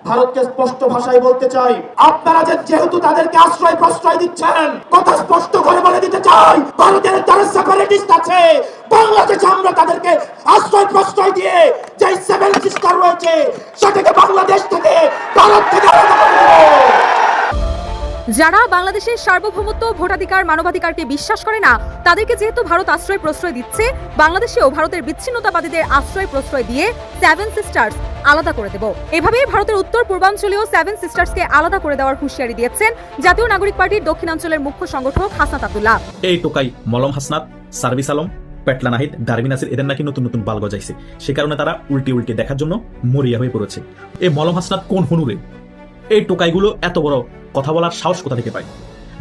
ভারতকে স্পষ্ট ভাষায় বলতে চাই, আপনারা যেহেতু তাদেরকে আশ্রয় প্রশ্রয় দিচ্ছেন, কথা স্পষ্ট করে বলে দিতে চাই, ভারতের যারা সেপারেটিস্ট আছে বাংলাদেশে আমরা তাদেরকে আশ্রয় প্রশ্রয় দিয়ে যে সেভেন সিস্টার রয়েছে সেটাকে বাংলাদেশ থেকে, ভারত থেকে আলাদা করে দেব। যারা বাংলাদেশের সার্বভৌমত্ব, ভোটাধিকার, মানবাধিকারকে বিশ্বাস করে না, তাদেরকে যেহেতু ভারত আশ্রয় প্রশ্রয় দিচ্ছে, বাংলাদেশেও ভারতের বিচ্ছিন্নতাবাদীদের আশ্রয় প্রশ্রয় দিয়ে সেভেন সিস্টার্স আলাদা করে দেব। এভাবেই ভারতের উত্তর পূর্বাঞ্চলীয় সেভেন সিস্টার্সকে আলাদা করে দেওয়ার হুঁশিয়ারি দিয়েছেন জাতীয় নাগরিক পার্টির দক্ষিণাঞ্চলের মুখ্য সংগঠক হাসনাত আব্দুল্লাহ। এই টোকাই মলম হাসনাত, সার্ভিস আলম, পেটলা নাহিদ, ডারবিন নাসির এদের নাকি নতুন নতুন বাল গজাইছে, সে কারণে তারা উল্টে দেখার জন্য মরিয়া হয়ে পড়েছে। এই মলম হাসনাত কোন হনুরে? এই টোকাইগুলো এত বড় কথা বলার সাহস কোথা থেকে পায়?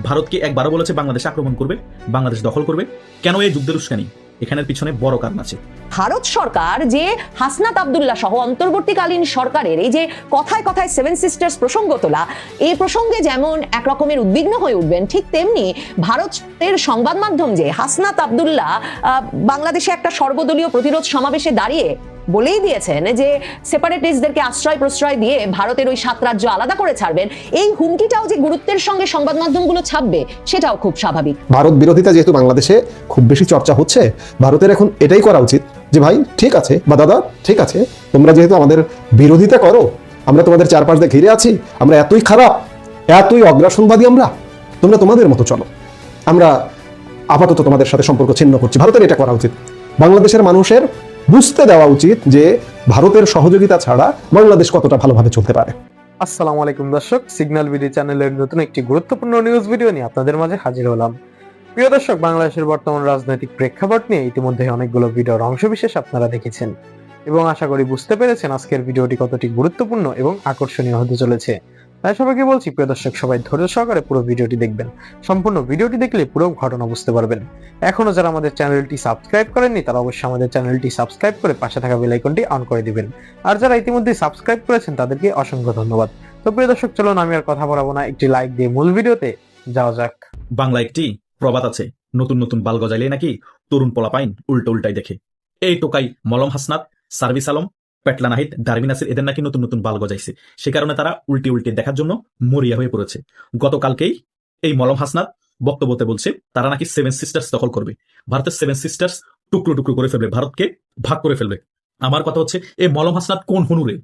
ভারতকে একবারও বলেছে বাংলাদেশ আক্রমণ করবে, বাংলাদেশ দখল করবে। কেন এই যুদ্ধের উস্কানি? এখানের পিছনে বড় কারণ আছে। ভারত সরকার যে হাসনাত আব্দুল্লাহ সহ অন্তর্বর্তীকালীন সরকারের এই যে কথায় কথায় সেভেন সিস্টার্স প্রসঙ্গ তোলা, এই প্রসঙ্গে যেমন এক রকমের উদ্বিগ্ন হয়ে উঠবেন, ঠিক তেমনি ভারতের সংবাদ মাধ্যম যে হাসনাত আব্দুল্লাহ বাংলাদেশে একটা সর্বদলীয় প্রতিরোধ সমাবেশে দাঁড়িয়ে বলেই দিয়েছেন যে সেপারেটিস্টদেরকে আশ্রয় প্রশ্রয় দিয়ে ভারতের ওই 7 রাজ্য আলাদা করে ছাড়বেন, এই হুমকিটাও যে গুরুত্বের সঙ্গে সংবাদ মাধ্যমগুলো ছাপবে সেটাও খুব স্বাভাবিক। ভারত বিরোধিতা যেহেতু বাংলাদেশে খুব বেশি চর্চা হচ্ছে, ভারতের এখন এটাই করা উচিত যে ভাই ঠিক আছে বা দাদা ঠিক আছে, তোমরা যেহেতু আমাদের বিরোধিতা করো, আমরা তোমাদের চারপাশ দিয়ে ঘিরে আছি, আমরা এতই খারাপ, এতই অগ্রাসনবাদী, তোমরা তোমাদের মতো চলো, আমরা আপাতত তোমাদের সাথে সম্পর্ক ছিন্ন করছি। ভারতের এটা করা উচিত। বাংলাদেশের মানুষের বুঝতে দেওয়া উচিত যে ভারতের সহযোগিতা ছাড়া বাংলাদেশ কতটা ভালোভাবে চলতে পারে। আসসালামু আলাইকুম দর্শক, সিগন্যাল ভিডিও চ্যানেলের নতুন একটি গুরুত্বপূর্ণ নিউজ ভিডিও নিয়ে আপনাদের মাঝে হাজির হলাম। প্রিয় দর্শক, বাংলাদেশের বর্তমান রাজনৈতিক প্রেক্ষাপট নিয়ে ইতিমধ্যে অনেকগুলো ভিডিওর অংশবিশেষ আপনারা দেখেছেন এবং আশা করি বুঝতে পেরেছেন আজকের ভিডিওটি কতটি গুরুত্বপূর্ণ এবং আকর্ষণীয় হতে চলেছে। তাই সবাইকে বলছি, প্রিয় দর্শক, সবাই ধৈর্য সহকারে পুরো ভিডিওটি দেখবেন। সম্পূর্ণ ভিডিওটি দেখলে পুরো ঘটনা বুঝতে পারবেন। এখনো যারা আমাদের চ্যানেলটি সাবস্ক্রাইব করেননি তারা অবশ্যই আমাদের চ্যানেলটি সাবস্ক্রাইব করে পাশে থাকা বেল আইকনটি অন করে দিবেন। আর যারা ইতিমধ্যে সাবস্ক্রাইব করেছেন তাদেরকে অসংখ্য ধন্যবাদ। তো প্রিয় দর্শক, চলুন আমি আর কথা বলাবো না, একটি লাইক দিয়ে মূল ভিডিওতে যাওয়া যাক। বাংলা একটি প্রবাদ আছে, নতুন নতুন বাল গজাইলে নাকি তরুণ পোলাপাইন উল্টাই দেখে। এই টোকাই মলম হাসনাত, সার্ভিস আলম, পেটলা নাহিদ, ডারবিন নাসির এদের নাকি নতুন নতুন বাল গজাইছে, সে কারণে তারা উল্টে দেখার জন্য মরিয়া হয়ে পড়েছে। গতকালকেই এই মলম হাসনাত বক্তব্যতে বলছে তারা নাকি সেভেন সিস্টার্স দখল করবে, ভারতের সেভেন সিস্টার্স টুকরো টুকরো করে ফেলবে, ভারতকে ভাগ করে ফেলবে। আমার কথা হচ্ছে, এই মলম হাসনাত কোন হনুরে?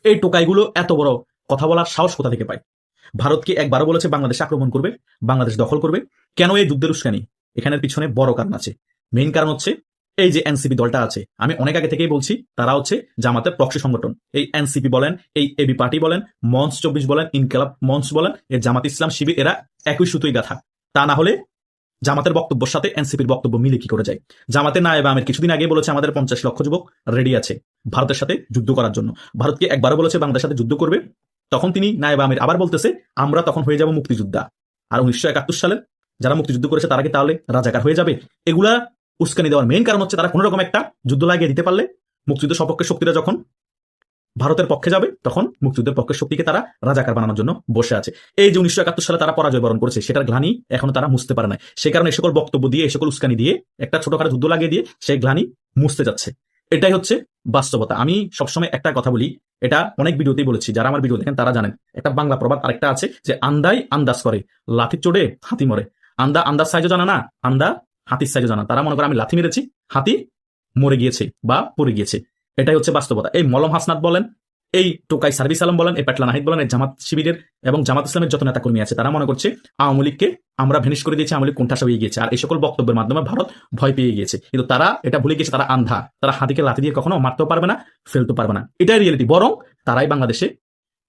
এই টোকাইগুলো এত বড় কথা বলার সাহস কোথা থেকে পায়? ভারতকে একবারও বলেছে বাংলাদেশ আক্রমণ করবে, বাংলাদেশ দখল করবে। কেন এই যুদ্ধের উস্কানি? এখানের পিছনে বড় কারণ আছে। মেইন কারণ হচ্ছে এই যে এনসিপি দলটা আছে, আমি অনেক আগে থেকেই বলছি তারা হচ্ছে জামাতের প্রক্সি সংগঠন। এই এনসিপি বলেন, এই এবি পার্টি বলেন, মঞ্চ 24 বলেন, ইনকিলাব মঞ্চ বলেন, এর জামাত ইসলাম শিবির, এরা একই সুতোই গাথা। তা না হলে জামাতের বক্তব্যের সাথে এনসিপির বক্তব্য মিলে কি করে যায়? জামাতের নায়েব আমির কিছুদিন আগে বলেছে আমাদের 50 লক্ষ যুবক রেডি আছে ভারতের সাথে যুদ্ধ করার জন্য। ভারতকে একবারও বলেছে বাংলাদেশের সাথে যুদ্ধ করবে, তখন তিনি নায়েব আমির আবার বলতেছে আমরা তখন হয়ে যাব মুক্তিযোদ্ধা। আর 1971 সালের যারা মুক্তিযুদ্ধ করেছে তারা কি তাহলে রাজাকার হয়ে যাবে? এগুলা উস্কানি দেওয়ার মেইন কারণ হচ্ছে তারা কোন রকম একটা যুদ্ধ লাগিয়ে দিতে পারলে মুক্তিযুদ্ধ সপক্ষের শক্তিরা যখন ভারতের পক্ষে যাবে তখন মুক্তিযুদ্ধের পক্ষের শক্তিকে তারা রাজাকার বানানোর জন্য বসে আছে। এই যে 1971 সালে তারা পরাজয় বরণ করেছে, সেটার গ্লানি এখনো তারা মুছতে পারে না। সে কারণে এই সকল বক্তব্য দিয়ে, এই সকল উস্কানি দিয়ে, একটা ছোটখাটো যুদ্ধ লাগিয়ে দিয়ে সেই গ্লানি মুছতে যাচ্ছে। এটাই হচ্ছে বাস্তবতা। আমি সবসময় একটা কথা বলি, এটা অনেক ভিডিওতেই বলেছি, যারা আমার ভিডিও দেখেন তারা জানেন। একটা বাংলা প্রবাদ আরেকটা আছে যে আন্দাই আন্দাজ করে, লাঠির চোটে হাতি মরে। আন্দা আন্দাজ সাইজও জানা না, আন্দা হাতির সাইজও জানা। তারা মনে করে আমি লাথি মেরেছি, হাতি মরে গিয়েছে বা পড়ে গিয়েছে। এটাই হচ্ছে বাস্তবতা। এই মলম হাসনাত বলেন, এই টোকাই সার্ভিস আলম বলেন, এই পেটলা নাহিদ বলেন, এই জামাত শিবিরের এবং জামাত ইসলামের যত নেতা কর্মী আছে তারা মনে করছে আওয়ামী লীগকে আমরা ভেনিশ করে দিয়েছি, আওয়ামী লীগ কোণঠাসা হয়ে গিয়েছে। আর এই সকল বক্তব্যের মাধ্যমে ভারত ভয় পেয়ে গিয়েছে। কিন্তু তারা এটা ভুলে গেছে, তারা আন্ধা। তারা হাতিকে লাথি দিয়ে কখনো মারতেও পারবে না, ফেলতে পারবে না। এটাই রিয়েলিটি। বরং তারাই বাংলাদেশে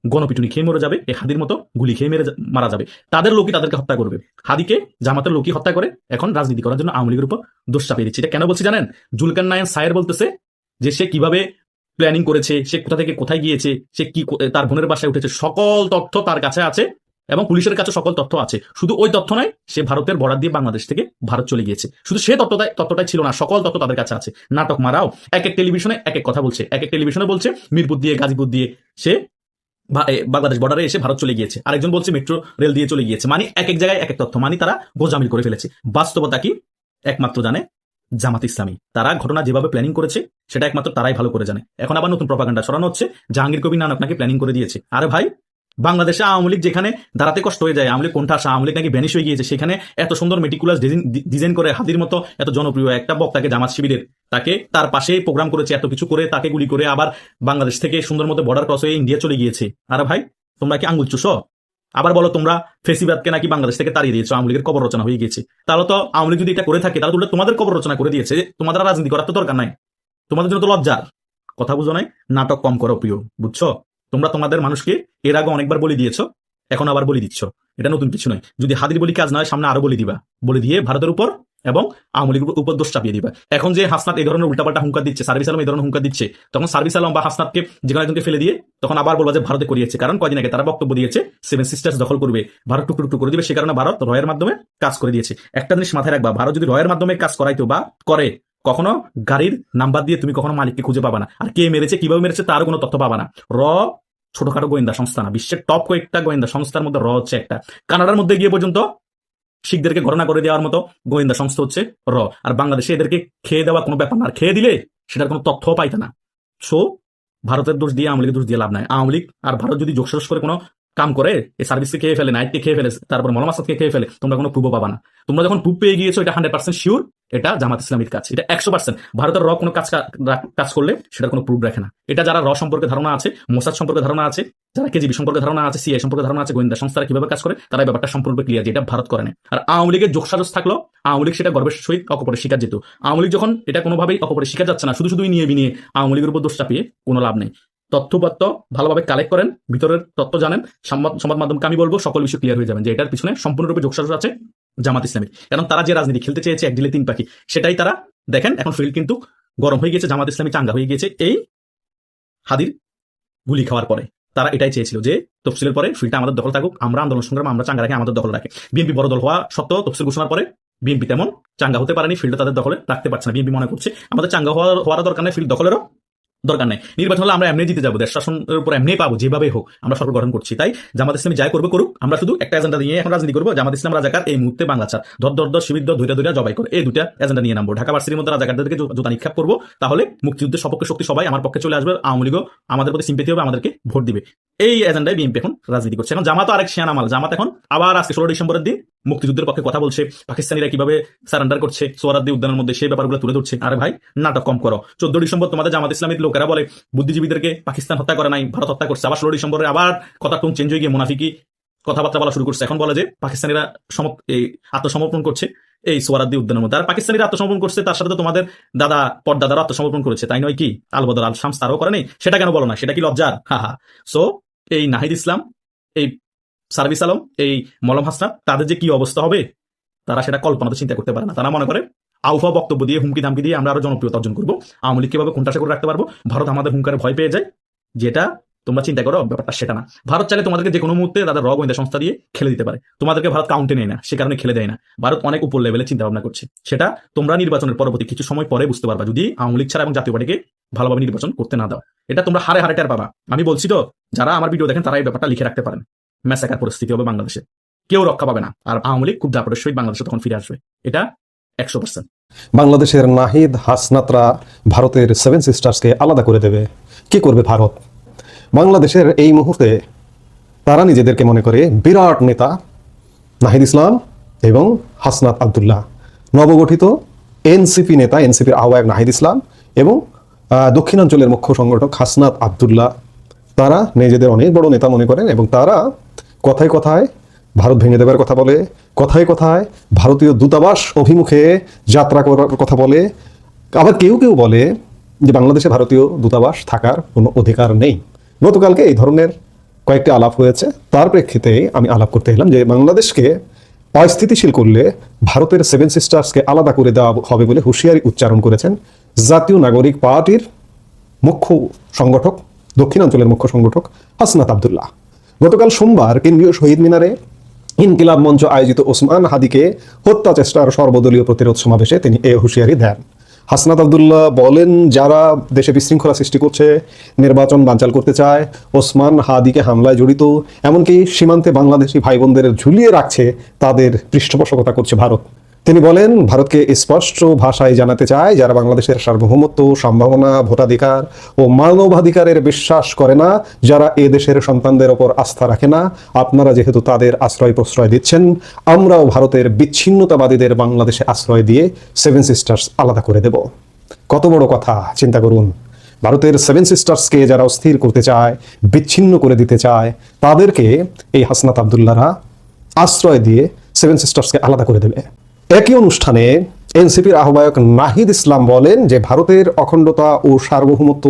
গণপিটুনি খেয়ে মরে যাবে, এই হাদির মতো গুলি খেয়ে মারা যাবে। তাদের লোকই তাদেরকে হত্যা করবে। হাদিকে জামাতের লোকই হত্যা করে এখন রাজনীতি করার জন্য আওয়ামী লীগের উপর দোষ চাপিয়ে দিচ্ছে। এটা কেন বলছি জানেন? জুলকার নায়ন সায়ের বলতেছে যে সে কিভাবে প্ল্যানিং করেছে, সে কোথা থেকে কোথায় গিয়েছে, সে কি তার বোনের বাসায় উঠেছে, সকল তথ্য তার কাছে আছে এবং পুলিশের কাছে সকল তথ্য আছে। শুধু ওই তথ্য নয়, সে ভারতের বর্ডার দিয়ে বাংলাদেশ থেকে ভারত চলে গিয়েছে। শুধু সে তথ্যটাই ছিল না, সকল তথ্য তাদের কাছে আছে। নাটক মারাও এক এক টেলিভিশনে এক এক কথা বলছে। এক এক টেলিভিশনে বলছে মিরপুর দিয়ে, গাজীপুর দিয়ে সে বাংলাদেশ বর্ডারে এসে ভারত চলে গিয়েছে, আরেকজন বলছে মেট্রো রেল দিয়ে চলে গিয়েছে। মানে এক এক জায়গায় এক এক তথ্য, মানে তারা গোজামিল করে ফেলেছে। বাস্তবতা কি একমাত্র জানে জামাত ইসলামী। তারা ঘটনা যেভাবে প্ল্যানিং করেছে সেটা একমাত্র তারাই ভালো করে জানে। এখন আবার নতুন প্রপাগান্ডা ছড়ানো হচ্ছে জাহাঙ্গীর কবির নানক নাকি প্ল্যানিং করে দিয়েছে। আরে ভাই, বাংলাদেশে আওয়ামী লীগ যেখানে দাঁড়াতে কষ্ট হয়ে যায়, আওয়ামী লীগ কোনটা আসা, আওয়ামী লীগ নাকি ভ্যানিশ হয়ে গিয়েছে, সেখানে এত সুন্দর মেটিকুলাস ডিজাইন করে হাদির মতো এত জনপ্রিয় একটা বক্তাকে জামাত শিবিরের তাকে তার পাশে প্রোগ্রাম করেছে, এত কিছু করে তাকে গুলি করে আবার বাংলাদেশ থেকে সুন্দর মতো বর্ডার ক্রস হয়ে ইন্ডিয়া চলে গিয়েছে। আরে ভাই, তোমরা কি আঙ্গুল চুষো? আবার বলো তোমরা ফেসিবাদকে নাকি বাংলাদেশ থেকে তাড়িয়ে দিয়েছো, আওয়ামী লীগের কবর রচনা হয়ে গিয়েছে। তাহলে তো আওয়ামী লীগ যদি এটা করে থাকে তাহলে তোমাদের কবর রচনা করে দিয়েছে, তোমাদের রাজনীতি করার তো দরকার নাই, তোমাদের জন্য তো লজ্জার কথা। বুঝো নাই? নাটক কম করো প্রিয়, বুঝছো? তোমরা তোমাদের মানুষকে এর আগে অনেকবার বলে দিয়েছো, এখন আবার বলে দিচ্ছ। এটা নতুন কিছু নয়। যদি হাদির বলি কাজ নয়, সামনে আরো বলে দিবা, বলে দিয়ে ভারতের উপর এবং আওয়ামী লীগের উপর দোষ চাপিয়ে দিবা। এখন যে হাসনাত এই ধরনের উল্টাপাল্টা হুঙ্কার দিচ্ছে, সার্ভিস আলম এই ধরনের হুঙ্কার দিচ্ছে, তখন সার্ভিস আলম বা হাসনাতকে যেকোনো একজনকে ফেলে দিয়ে তখন আবার বলবা যে ভারতে করিয়েছে। কারণ কয়দিন আগে তারা বক্তব্য দিয়েছে সেভেন সিস্টার্স দখল করবে, ভারত টুকরো টুকরো করে দিবে, সে কারণে ভারত রয়ের মাধ্যমে কাজ করে দিয়েছে। একটা জিনিস মাথায় রাখবা, ভারত যদি রয়ের মাধ্যমে কাজ করাইতো বা করে, কখনো গাড়ির নাম্বার দিয়ে তুমি কখনো মালিককে খুঁজে পাবা না, আর কে মেরেছে কিভাবে মেরেছে তার কোনো তথ্য পাবা না। ছোটখাটো গোয়েন্দা সংস্থা না, বিশ্বের টপ কয়েকটা গোয়েন্দা সংস্থার মধ্যে হচ্ছে একটা। কানাডার মধ্যে গিয়ে পর্যন্ত শিখদেরকে ঘটনা করে দেওয়ার মতো গোয়েন্দা সংস্থা হচ্ছে আর বাংলাদেশে এদেরকে খেয়ে দেওয়া কোনো ব্যাপার না, আর খেয়ে দিলে সেটার কোনো তথ্য পাইতে না। সো ভারতের দোষ দিয়ে আওয়ামী লীগের দোষ দিয়ে লাভ নাই। আওয়ামী লীগ আর ভারত যদি যোগসাজশ করে কোনো কাম করে, এই সার্ভিসকে খেয়ে ফেলে, নাইটকে খেয়ে ফেলে, তারপর মলম আসাদকে খেয়ে ফেলে, তোমরা কোনো প্রুফও পাবা না। তোমরা যখন প্রুফ পেয়ে গিয়েছো এটা 100% শিওর এটা জামাত ইসলামীর কাজ, এটা 100%। ভারতের কোনো কাজ করলে সেটার কোনো প্রুফ রাখে না। এটা যারা সম্পর্কে ধারণা আছে, মোসাদ সম্পর্কে ধারণা আছে, যারা কেজিবি সম্পর্কে ধারণা আছে, সিআই সম্পর্কে ধারণা আছে, গোয়েন্দা সংস্থারা কিভাবে কাজ করে, তারা ব্যাপারটা সম্পূর্ণ ক্লিয়ার যে এটা ভারত করে না। আর আওয়ামী লীগের যোগসাজশ থাকলো, আওয়ামী লীগ সেটা গর্বের সহিত অকপরে শিকার যেত। আওয়ামী লীগ যখন এটা কোনোভাবেই অকপরে শিকার যাচ্ছে না, শুধুই নিয়ে বিনিয়ে আওয়ামী লীগের উপর দোষ চাপিয়ে কোনো লাভ নেই। তথ্যপত্র ভালোভাবে কালেক্ট করেন, ভিতরের তথ্য জানেন, সংবাদ মাধ্যমকে আমি বলবো সকল বিষয় ক্লিয়ার হয়ে যাবেন যে এটার পিছনে সম্পূর্ণরূপে যোগসাজশ আছে জামাত ইসলামীর। কারণ তারা যে রাজনীতি খেলতে চেয়েছে এক ঢিলে তিন পাখি, সেটাই তারা দেখেন। এখন ফিল্ড কিন্তু গরম হয়ে গিয়েছে, জামাত ইসলামী চাঙ্গা হয়ে গিয়েছে এই হাদির গুলি খাওয়ার পরে। তারা এটাই চেয়েছিল যে তফসিলের পরে ফিল্ডটা আমাদের দখল থাকুক, আমরা আন্দোলন সংগ্রাম আমরা চাঙ্গা রাখি, আমাদের দখল রাখে। বিএনপি বড় দল হওয়া সত্ত্বেও তফসিল ঘোষণার পরে বিএনপি তেমন চাঙ্গা হতে পারেনি, ফিল্ডটা তাদের দখলে রাখতে পারছে না। বিএনপি মনে করছে আমাদের চাঙ্গা হওয়ার দরকার নেই, ফিল্ড দখলেরও দরকার নেই, নির্বাচন হলে আমরা এমনি জিতে যাবো, দেশ শাসনের উপর এমনি পাবো, যেভাবে হোক আমরা সরকার গঠন করছি। তাই জামাত ইসলামী যাই করবে করুক, আমরা শুধু একটা এজেন্ডা নিয়ে এখন রাজনীতি করবো। জামাত ইসলাম রাজাকার এই মুহূর্তে বাংলা ছাড়, ধর শিবির ধৈর্য জবাই করে, এই দুটা এজেন্ডা নিয়ে নামবো। ঢাকা ভার্সিটির মধ্যে রাজাকারদেরকে জুতা নিক্ষেপ করবো, তাহলে মুক্তিযুদ্ধের সপক্ষে শক্তি সবাই আমার পক্ষে চলে আসবে, আওয়ামী লীগও আমাদের প্রতি সিম্পেথি হবে, আমাদেরকে ভোট দিবে। এই এজেন্ডায় বিএনপি এখন রাজনীতি করছে। এখন জামাত আরেক শিয়ানা মাল। জামাত এখন আবার আজকে 16 ডিসেম্বরের দিন মুক্তিযুদ্ধের পক্ষে কথা বলছে, পাকিস্তানিরা কিভাবে সারেন্ডার করছে সোহরাওয়ার্দী উদ্যানের মধ্যে, সেই ব্যাপারগুলো তুলে ধরছে। আরে ভাই, নাটক কম করো। 14 ডিসেম্বর তোমাদের জামাত ইসলামীর লোকেরা বলে বুদ্ধিজীবীদেরকে পাকিস্তান হত্যা করে নাই, ভারত হত্যা করছে। আবার 16 ডিসেম্বরে আবার কথা টোন চেঞ্জ হয়ে গিয়ে মুনাফিকি কথাবার্তা বলা শুরু করছে। এখন বলে যে পাকিস্তানিরা আত্মসমর্পণ করছে এই সোহরাওয়ার্দী উদ্যানের মধ্যে। আর পাকিস্তানিরা আত্মসমর্পণ করছে, তার সাথে তো তোমাদের দাদা পরদাদারা আত্মসমর্পণ করেছে, তাই নয় কি? আলবদর আল শামস তারাও করে নেই, সেটা কেন বলো না? সেটা কি লজ্জার? হা। সো এই নাহিদ ইসলাম, এই সার্ভিস আলম, এই মলম হাসনাত, তাদের যে কি অবস্থা হবে তারা সেটা কল্পনাতে চিন্তা করতে পারে না। তারা মনে করে আউফা বক্তব্য দিয়ে, হুমকি ধামকি দিয়ে আমরা আরো জনপ্রিয়তা অর্জন করবো, আওয়ামী লীগ কিভাবে কোনটা করে রাখতে পারবো, ভারত আমাদের হুঙ্কারে ভয় পেয়ে যায়, যেটা তোমরা চিন্তা করো ব্যাপারটা সেটা না। ভারত চাইলে তোমাদেরকে যে কোনো মুহূর্তে তাদের গোয়েন্দা সংস্থা দিয়ে খেলে দিতে পারে, তোমাদেরকে ভারত কাউন্টে নেয় না, সে কারণে খেলে দেয় না। ভারত অনেক উপর লেভেলে চিন্তা ভাবনা করছে, সেটা তোমরা নির্বাচনের পরবর্তী কিছু সময় পরে বুঝতে পারবা, যদি আওয়ামী লীগ ছাড়া এবং জাতীয় পার্টিকে ভালোভাবে নির্বাচন করতে না দাও। এটা তোমরা হারে হারে টের পাবা। আমি বলছি তো, যারা আমার ভিডিও দেখেন তারা এই ব্যাপারটা লিখে রাখতে পারেন। ম্যাসাকার পরিস্থিতি হবে বাংলাদেশে, কেউ রক্ষা পাবে না, আর আওয়ামী লীগ খুব দাপটের সহিত বাংলাদেশে তখন ফিরে আসবে, এটা 100%। বাংলাদেশের নাহিদ হাসনাতরা ভারতের 7 সিস্টার্সকে আলাদা করে দেবে। কি করবে ভারত? বাংলাদেশের এই মুহূর্তে তারা নিজেদেরকে মনে করে বিরাট নেতা নাহিদ ইসলাম এবং হাসনাত আব্দুল্লাহ, নবগঠিত এনসিপি নেতা, এনসিপির আহ্বায়ক নাহিদ ইসলাম এবং দক্ষিণাঞ্চলের মুখ্য সংগঠক হাসনাত আব্দুল্লাহ, তারা নিজেদের অনেক বড় নেতা মনে করেন এবং তারা কথায় কথায় ভারত ভেঙে দেবার কথা বলে, কথায় কথায় ভারতীয় দূতাবাস অভিমুখে যাত্রা করার কথা বলে। আবার কেউ কেউ বলে যে বাংলাদেশে ভারতীয় দূতাবাস থাকার কোনো অধিকার নেই। গতকালকে এই ধরনের কয়েকটি আলাপ হয়েছে, তার প্রেক্ষিতে আমি আলাপ করতে এলাম যে বাংলাদেশকে অস্থিতিশীল করলে ভারতের 7 সিস্টার্সকে আলাদা করে দেওয়া হবে বলে হুঁশিয়ারি উচ্চারণ করেছেন জাতীয় নাগরিক পার্টির মুখ্য সংগঠক, দক্ষিণাঞ্চলের মুখ্য সংগঠক হাসনাত আব্দুল্লাহ। গতকাল সোমবার কেন্দ্রীয় শহীদ মিনারে ইনকিলাব মঞ্চ আয়োজিত ওসমান হাদিকে হত্যা চেষ্টার সর্বদলীয় প্রতিরোধ সমাবেশে তিনি এই হুঁশিয়ারি দেন। হাসনাত আব্দুল্লাহ বলেন, যারা দেশে বিশৃঙ্খলা সৃষ্টি করছে, নির্বাচন বানচাল করতে চায়, ওসমান হাদিকে হামলায় জড়িত, এমনকি সীমান্তে বাংলাদেশি ভাই বোনদের ঝুলিয়ে রাখছে, তাদের পৃষ্ঠপোষকতা করছে ভারত। তিনি বলেন, ভারতকে স্পষ্ট ভাষায় জানাতে চায়, যারা বাংলাদেশের সার্বভৌমত্ব, সম্ভাবনা, ভোটাধিকার ও মানবাধিকারের বিশ্বাস করে না, যারা এ দেশের সন্তানদের ওপর আস্থা রাখে না, আপনারা যেহেতু তাদের আশ্রয় প্রশ্রয় দিচ্ছেন, আমরাও ভারতের বিচ্ছিন্নতাবাদীদের বাংলাদেশে আশ্রয় দিয়ে সেভেন সিস্টার্স আলাদা করে দেব। কত বড় কথা, চিন্তা করুন। ভারতের সেভেন সিস্টার্সকে যারা অস্থির করতে চায়, বিচ্ছিন্ন করে দিতে চায়, তাদেরকে এই হাসনাত আব্দুল্লাহরা আশ্রয় দিয়ে সেভেন সিস্টার্সকে আলাদা করে দেবে। একই অনুষ্ঠানে এনসিপির আহ্বায়ক নাহিদ ইসলাম বলেন যে ভারতের অখণ্ডতা ও সার্বভৌমত্ব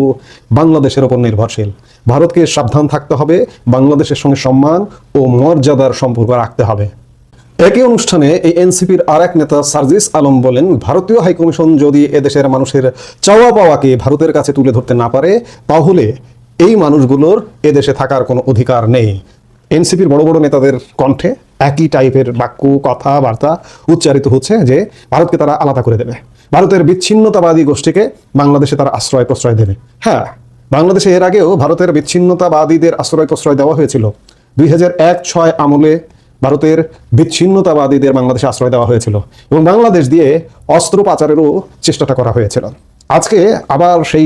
বাংলাদেশের ওপর নির্ভরশীল। ভারতকে সাবধান থাকতে হবে, বাংলাদেশের সঙ্গে সম্মান ও মর্যাদার সম্পর্ক রাখতে হবে। একই অনুষ্ঠানে এই এনসিপির আর এক নেতা সার্জিস আলম বলেন, ভারতীয় হাইকমিশন যদি এদেশের মানুষের চাওয়া পাওয়াকে ভারতের কাছে তুলে ধরতে না পারে, তাহলে এই মানুষগুলোর এদেশে থাকার কোনো অধিকার নেই। এনসিপির বড় বড় নেতাদের কণ্ঠে একই টাইপের বাক্য, কথাবার্তা উচ্চারিত হচ্ছে যে ভারতকে তারা আলাদা করে দেবে, ভারতের বিচ্ছিন্নতাবাদী গোষ্ঠীকে বাংলাদেশে তারা আশ্রয় প্রশ্রয় দেবে। হ্যাঁ, বাংলাদেশে এর আগেও ভারতের বিচ্ছিন্নতাবাদীদের আশ্রয় প্রশ্রয় দেওয়া হয়েছিল। 2001-06 আমলে ভারতের বিচ্ছিন্নতাবাদীদের বাংলাদেশে আশ্রয় দেওয়া হয়েছিল এবং বাংলাদেশ দিয়ে অস্ত্র পাচারেরও চেষ্টাটা করা হয়েছিল। আজকে আবার সেই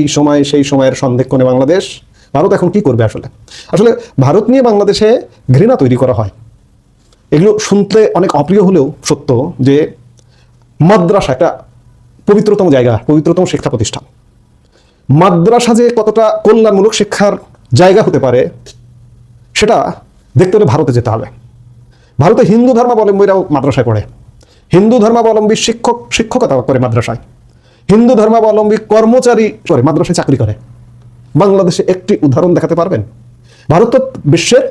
সময়ের সন্ধিক্ষণে বাংলাদেশ, ভারত এখন কি করবে? আসলে ভারত নিয়ে বাংলাদেশে ঘৃণা তৈরি করা হয়। এগুলো শুনতে অনেক অপ্রিয় হলেও সত্য যে মাদ্রাসা একটা পবিত্রতম জায়গা, পবিত্রতম শিক্ষা প্রতিষ্ঠান। মাদ্রাসা যে কতটা কল্যাণমূলক শিক্ষার জায়গা হতে পারে সেটা দেখতে হলে ভারতে যেতে হবে। ভারতে হিন্দু ধর্মাবলম্বীরাও মাদ্রাসায় পড়ে, হিন্দু ধর্মাবলম্বী শিক্ষকতা করে মাদ্রাসায়, হিন্দু ধর্মাবলম্বী কর্মচারী করে মাদ্রাসায় চাকরি করে। বাংলাদেশে একটি উদাহরণ দেখাতে পারবেন? ভারত তো বিশ্বের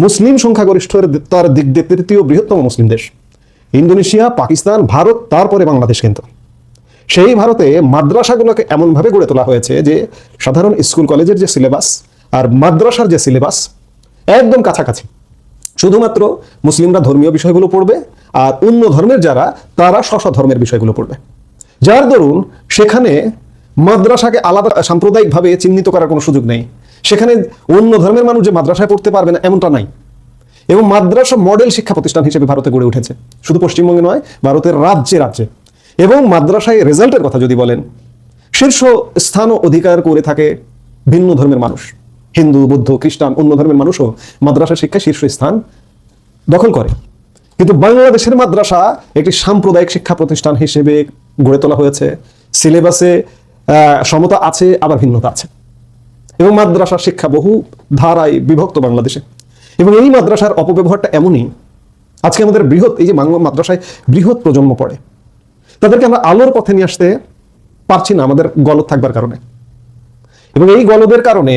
মুসলিম সংখ্যাগরিষ্ঠের তার দিক দিয়ে তৃতীয় বৃহত্তম মুসলিম দেশ। ইন্দোনেশিয়া, পাকিস্তান, ভারত, তারপরে বাংলাদেশ। কিন্তু সেই ভারতে মাদ্রাসাগুলোকে এমনভাবে গড়ে তোলা হয়েছে যে সাধারণ স্কুল কলেজের যে সিলেবাস আর মাদ্রাসার যে সিলেবাস একদম কাছাকাছি। শুধুমাত্র মুসলিমরা ধর্মীয় বিষয়গুলো পড়বে আর অন্য ধর্মের যারা, তারা স্ব ধর্মের বিষয়গুলো পড়বে। যার দরুন সেখানে মাদ্রাসাকে আলাদা সাম্প্রদায়িকভাবে চিহ্নিত করার কোনো সুযোগ নেই। সেখানে অন্য ধর্মের মানুষ যে মাদ্রাসায় পড়তে পারবে না এমনটা নাই। এবং মাদ্রাসা মডেল শিক্ষা প্রতিষ্ঠান হিসেবে ভারতে গড়ে উঠেছে, শুধু পশ্চিমবঙ্গে নয়, ভারতের রাজ্যে রাজ্যে। এবং মাদ্রাসায় রেজাল্টের কথা যদি বলেন, শীর্ষ স্থানও অধিকার করে থাকে ভিন্ন ধর্মের মানুষ। হিন্দু, বৌদ্ধ, খ্রিস্টান, অন্য ধর্মের মানুষও মাদ্রাসা শিক্ষায় শীর্ষ স্থান দখল করে। কিন্তু বাংলাদেশের মাদ্রাসা একটি সাম্প্রদায়িক শিক্ষা প্রতিষ্ঠান হিসেবে গড়ে তোলা হয়েছে। সিলেবাসে সমতা আছে, আবার ভিন্নতা আছে। এবং মাদ্রাসা শিক্ষা বহু ধারায় বিভক্ত বাংলাদেশে। এবং এই মাদ্রাসার অপব্যবহারটা এমনই, আজকে আমাদের এই যে মাদ্রাসায় বৃহৎ প্রজন্ম পড়ে, তাদেরকে আমরা আলোর পথে নিয়ে আসতে পারছি না আমাদের গলদ থাকবার কারণে। এবং এই গলদের কারণে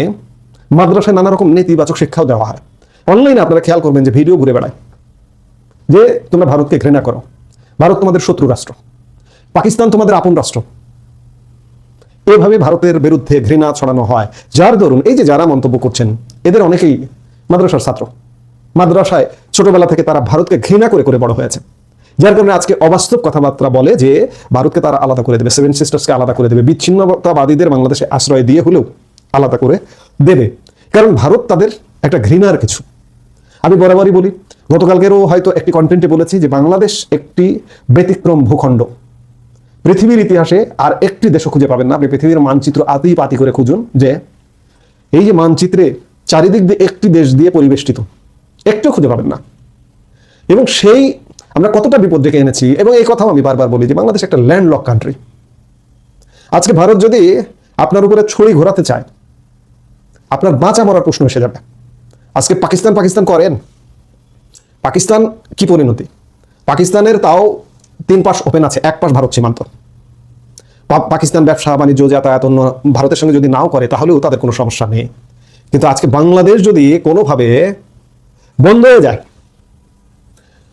মাদ্রাসায় নানা রকম নেতিবাচক শিক্ষাও দেওয়া হয়। অনলাইনে আপনারা খেয়াল করবেন যে ভিডিও ঘুরে বেড়ায় যে তোমরা ভারতকে ঘৃণা করো, ভারত তোমাদের শত্রু রাষ্ট্র, পাকিস্তান তোমাদের আপন রাষ্ট্র। এভাবে ভারতের বিরুদ্ধে ঘৃণা ছড়ানো হয়। যার দরুন এই যে যারা মন্তব্য করছেন, এদের অনেকেই মাদ্রাসার ছাত্র। মাদ্রাসায় ছোটবেলা থেকে তারা ভারতকে ঘৃণা করে করে বড় হয়েছে। যার কারণে আজকে অবাস্তব কথাবার্তা বলে যে ভারতকে তারা আলাদা করে দেবে, সেভেন সিস্টার্সকে আলাদা করে দেবে, বিচ্ছিন্নতাবাদীদের বাংলাদেশে আশ্রয় দিয়ে হলেও আলাদা করে দেবে। কারণ ভারত তাদের একটা ঘৃণার কিছু। আমি বরাবরই বলি, গতকালকেরও হয়তো একটি কন্টেন্টে বলেছি যে বাংলাদেশ একটি ব্যতিক্রম ভূখণ্ড। পৃথিবীর ইতিহাসে আর একটি দেশও খুঁজে পাবেন না। আপনি পৃথিবীর মানচিত্র আতি পাতি করে খুঁজুন যে এই যে মানচিত্রে চারিদিক দিয়ে একটি দেশ দিয়ে পরিবেষ্টিত, একটু খুঁজে পাবেন না। এবং সেই আমরা কতটা বিপদ ডেকে এনেছি। এবং এই কথাও আমি বারবার বলি যে বাংলাদেশ একটা ল্যান্ডলক কান্ট্রি। আজকে ভারত যদি আপনার উপরে ছড়ি ঘোরাতে চায়, আপনার বাঁচা মরার প্রশ্ন এসে যাবে। আজকে পাকিস্তান করেন, পাকিস্তান কি পরিণতি? পাকিস্তানের তাও 3 পাশ ওপেন আছে, 1 পাশ ভারত সীমান্ত। পাকিস্তান ব্যবসা বাণিজ্য যাতায়াত অন্য ভারতের সঙ্গে যদি নাও করে তাহলেও তাদের কোনো সমস্যা নেই। কিন্তু আজকে বাংলাদেশ যদি কোনোভাবে বন্ধ হয়ে যায়,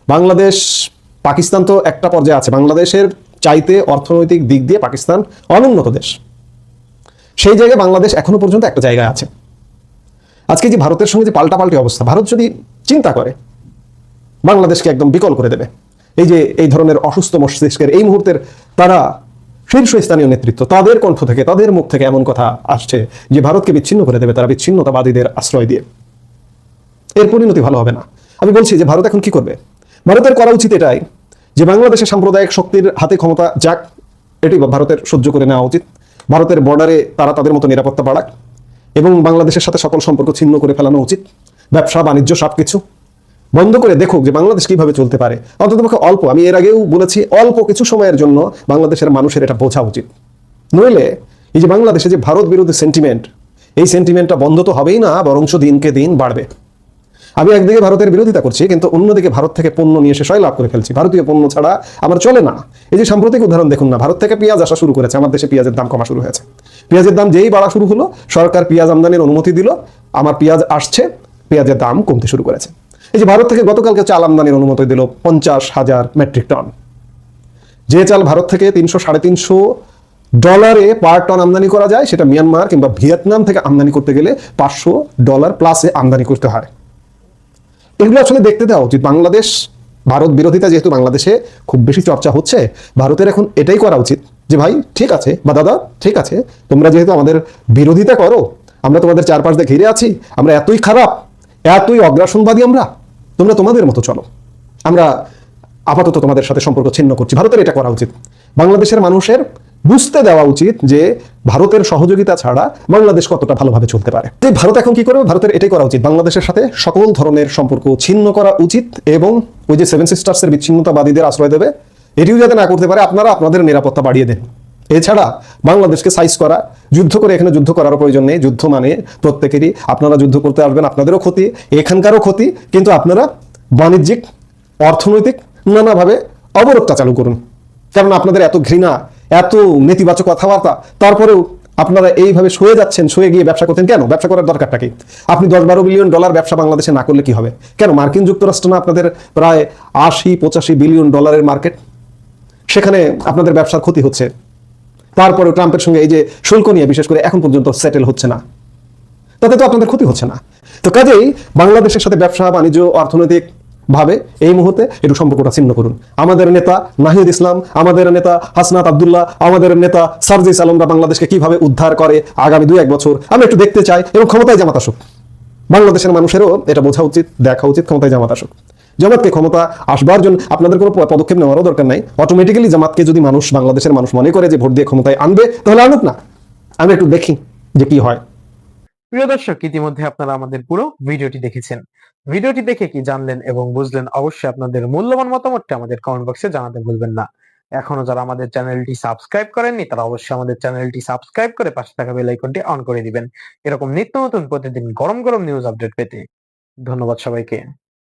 বাংলাদেশ, পাকিস্তান তো একটা পর্যায়ে আছে, বাংলাদেশের চাইতে অর্থনৈতিক দিক দিয়ে পাকিস্তান অনুন্নত দেশ। সেই জায়গায় বাংলাদেশ এখনো পর্যন্ত একটা জায়গায় আছে। আজকে যে ভারতের সঙ্গে যে পাল্টাপাল্টি অবস্থা, ভারত যদি চিন্তা করে বাংলাদেশকে একদম বিকল করে দেবে। এই যে এই ধরনের অসুস্থ মস্তিষ্কের এই মুহূর্তের তারা শীর্ষস্থানীয় নেতৃত্ব, তাদের কণ্ঠ থেকে, তাদের মুখ থেকে এমন কথা আসছে যে ভারতকে বিচ্ছিন্ন করে দেবে তারা বিচ্ছিন্নতাবাদীদের আশ্রয় দিয়ে। এর পরিণতি ভালো হবে না। আমি বলছি যে ভারত এখন কি করবে? ভারতের করা উচিত এটাই যে বাংলাদেশের সাম্প্রদায়িক শক্তির হাতে ক্ষমতা যাক, এটি ভারতের সহ্য করে নেওয়া উচিত। ভারতের বর্ডারে তারা তাদের মতো নিরাপত্তা বাড়াক এবং বাংলাদেশের সাথে সকল সম্পর্ক ছিন্ন করে ফেলানো উচিত। ব্যবসা বাণিজ্য সবকিছু বন্ধ করে দেখুক যে বাংলাদেশ কিভাবে চলতে পারে। অন্ততপক্ষে অল্প, আমি এর আগেও বলেছি, অল্প কিছু সময়ের জন্য বাংলাদেশের মানুষের এটা বোঝা উচিত। নইলে এই যে বাংলাদেশে যে ভারত বিরোধী সেন্টিমেন্ট, এই সেন্টিমেন্টটা বন্ধ তো হবেই না, বরঞ্চ দিনকে দিন বাড়বে। আমি একদিকে ভারতের বিরোধিতা করছি, কিন্তু অন্যদিকে ভারত থেকে পণ্য নিয়ে এসে লাভ করে ফেলছি। ভারতীয় পণ্য ছাড়া আমার চলে না। এই যে সাম্প্রতিক উদাহরণ দেখুন না, ভারত থেকে পেঁয়াজ আসা শুরু করেছে, আমার দেশে পেঁয়াজের দাম কমা শুরু হয়েছে। পেঁয়াজের দাম যেই বাড়া শুরু হলো, সরকার পেঁয়াজ আমদানির অনুমতি দিল, আমার পেঁয়াজ আসছে, পেঁয়াজের দাম কমতে শুরু করেছে। এই যে ভারত থেকে গতকালকে চাল আমদানির অনুমতি দিল 50,000 মেট্রিক টন। যে চাল ভারত থেকে $300 পার টন আমদানি করা যায়, সেটা মিয়ানমার কিংবা ভিয়েতনাম থেকে আমদানি করতে গেলে $500 প্লাসে আমদানি করতে হয়। এগুলো আসলে দেখতে দেওয়া উচিত। বাংলাদেশ ভারত বিরোধিতা যেহেতু বাংলাদেশে খুব বেশি চর্চা হচ্ছে, ভারতের এখন এটাই করা উচিত যে ভাই ঠিক আছে, বা দাদা ঠিক আছে, তোমরা যেহেতু আমাদের বিরোধিতা করো, আমরা তোমাদের চারপাশ দিয়ে ঘিরে আছি, আমরা এতই খারাপ, এতই অগ্রাসনবাদী, তোমরা তোমাদের মতো চলো, আমরা আপাতত তোমাদের সাথে সম্পর্ক ছিন্ন করছি। ভারতের এটা করা উচিত। বাংলাদেশের মানুষের বুঝতে দেওয়া উচিত যে ভারতের সহযোগিতা ছাড়া বাংলাদেশ কতটা ভালোভাবে চলতে পারে। যে ভারত এখন কি করবে, ভারতের এটাই করা উচিত, বাংলাদেশের সাথে সকল ধরনের সম্পর্ক ছিন্ন করা উচিত এবং ওই যে সেভেন সিস্টার্সের বিচ্ছিন্নতাবাদীদের আশ্রয় দেবে, এটিও যাতে না করতে পারে। আপনারা আপনাদের নিরাপত্তা বাড়িয়ে দেন। এছাড়া বাংলাদেশকে সাইজ করা, যুদ্ধ করে এখানে যুদ্ধ করার প্রয়োজন নেই। যুদ্ধ মানে প্রত্যেকেরই, আপনারা যুদ্ধ করতে আসবেন, আপনাদেরও ক্ষতি, এখানকারও ক্ষতি, কিন্তু আপনারা বাণিজ্যিক, অর্থনৈতিক নানাভাবে অবরোধটা চালু করুন। কারণ আপনাদের এত ঘৃণা, এত নেতিবাচক কথাবার্তা, তারপরেও আপনারা এইভাবে সয়ে যাচ্ছেন। সয়ে গিয়ে ব্যবসা করতেন কেন? ব্যবসা করার দরকারটা কি? আপনি $10-12 বিলিয়ন ব্যবসা বাংলাদেশে না করলে কি হবে? কেন? মার্কিন যুক্তরাষ্ট্র না আপনাদের প্রায় 80-85 বিলিয়ন ডলারের মার্কেট? সেখানে আপনাদের ব্যবসার ক্ষতি হচ্ছে। তারপরে ট্রাম্পের সঙ্গে এই যে শুল্ক নিয়ে বিশেষ করে এখন পর্যন্ত সেটেল হচ্ছে না, তাতে তো আপনাদের ক্ষতি হচ্ছে না। তো কাজেই বাংলাদেশের সাথে ব্যবসা বাণিজ্য, অর্থনৈতিক ভাবে এই মুহূর্তে একটু সম্পর্কটা ছিন্ন করুন। আমাদের নেতা নাহিদ ইসলাম, আমাদের নেতা হাসনাত আব্দুল্লাহ, আমাদের নেতা সার্জিস আলমরা বাংলাদেশকে কিভাবে উদ্ধার করে আগামী 2-1 বছর আমরা একটু দেখতে চাই, এবং ক্ষমতায় জামাত আসুক। বাংলাদেশের মানুষেরও এটা বোঝা উচিত, দেখা উচিত, ক্ষমতায় জামাত আসুক। জামাতকে ক্ষমতা আসবার জন্য আপনাদের কোনো পদক্ষেপ নেওয়ারও দরকার নাই। অটোমেটিক্যালি জামাতকে যদি বাংলাদেশের মানুষ মনে করে যে ভোট দিয়ে ক্ষমতায় আনবে, তাহলে আনুক না, আমরা একটু দেখি যে কি হয়। প্রিয় দর্শক, ইতিমধ্যে আপনারা আমাদের পুরো ভিডিওটি দেখেছেন। ভিডিওটি দেখে কি জানলেন এবং বুঝলেন, অবশ্যই আপনাদের মূল্যবান মতামতটা আমাদের কমেন্ট বক্সে জানাতে ভুলবেন না। এখনো যারা আমাদের চ্যানেলটি সাবস্ক্রাইব করেননি, তারা অবশ্যই আমাদের চ্যানেলটি সাবস্ক্রাইব করে পাশে থাকা বেল আইকনটি অন করে দিবেন, এরকম নিত্য নতুন প্রতিদিন গরম গরম নিউজ আপডেট পেতে। ধন্যবাদ সবাইকে।